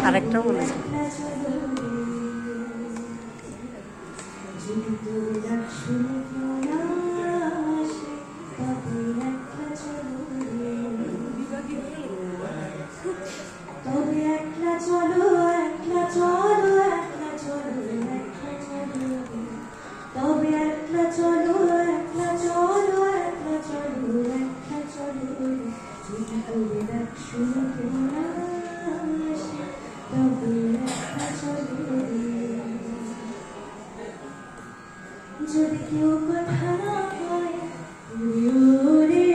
আরেকটা বলে তবে একলা চলো একলা চলো একলা চলো একলা চলো তবে একলা চলো একলা চলো একলা চলো একলা চলো যদি তবে ডাক শুনতে না আসে তবে একলা চলো যদি কেউ কথা না কয় ওরে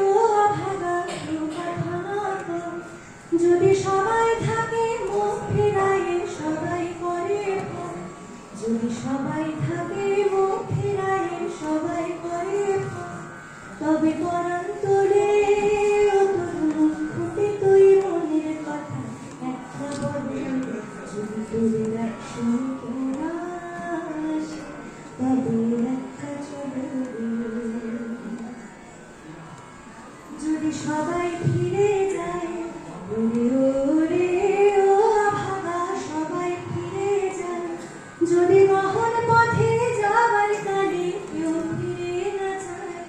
ও ভাগা কেউ কথা না কয় যদি সবাই থাকে মুখ ফেরায় সবাই করে যদি সবাই থাকে মুখ ফেরায় সবাই করে তবে পরাণ তোলে তোর মুখ ফুটে তুই মনের কথা একটা বলে যদি তোরে রাখ শুনতে না আসে তবে একটা চলে যদি সবাই ফিরে যায় ওরে ও ভাগা সবাই ফিরে যায় যদি মহল পথে যাবার কালে কেউ ফিরে না যায়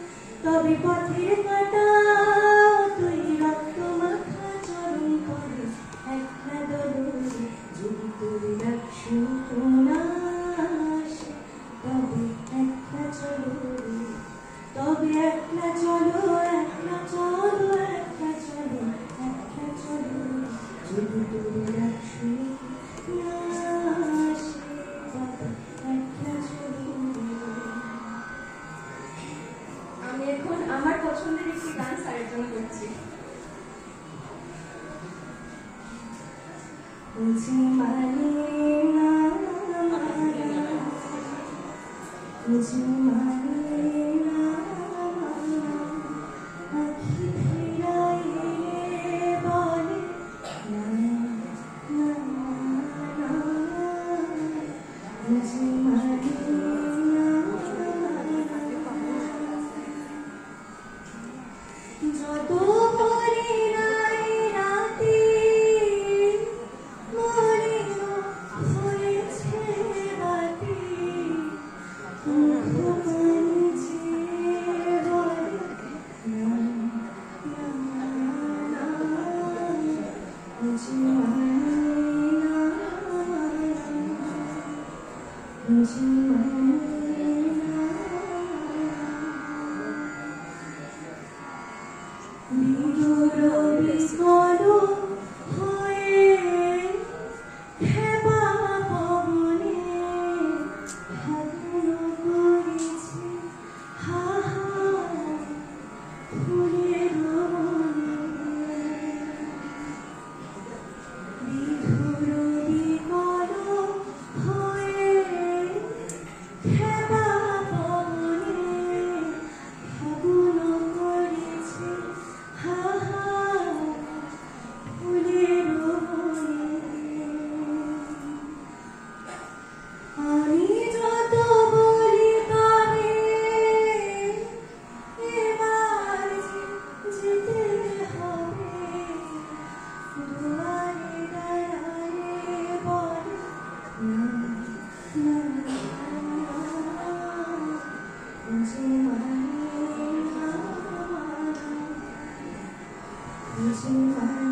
তবে পথের কাটা তুই রক্ত মাখা চরণ করে একলা দলরে যদি তোর ডাক শুনতো না আসে তবে একলা চলো তবে একলা চলো একলা চলো একলা চলো একলা চলো যদি তোর ডাক শুনতে না আসে তবে একলা চলো। আমি এখন আমার পছন্দের একটি গান স্যারের জন্য করছি। বুঝি মানে না বুঝি মানে না আখি ফিরাইলে বলে না না না বুঝি মানে না যত করি নাই রাতে মলিন হয়েছে বাতি মুখ কাঞ্চে বলে না না না বুঝি মানে না বুঝি মানে না বিদুর বিস্মর হয়ে হেবা পবনে হাগুন করেছে হা হা ফুলের বনে বিধুর বিকল হয়ে হেবা পবনে হাগুন করেছে হা হা ফুলের বনে আমি যত বলি তবে এবার যেতে হবে দুয়ারে দাঁড়ায়ে বলে না না বুঝি মানে না বুঝি মানে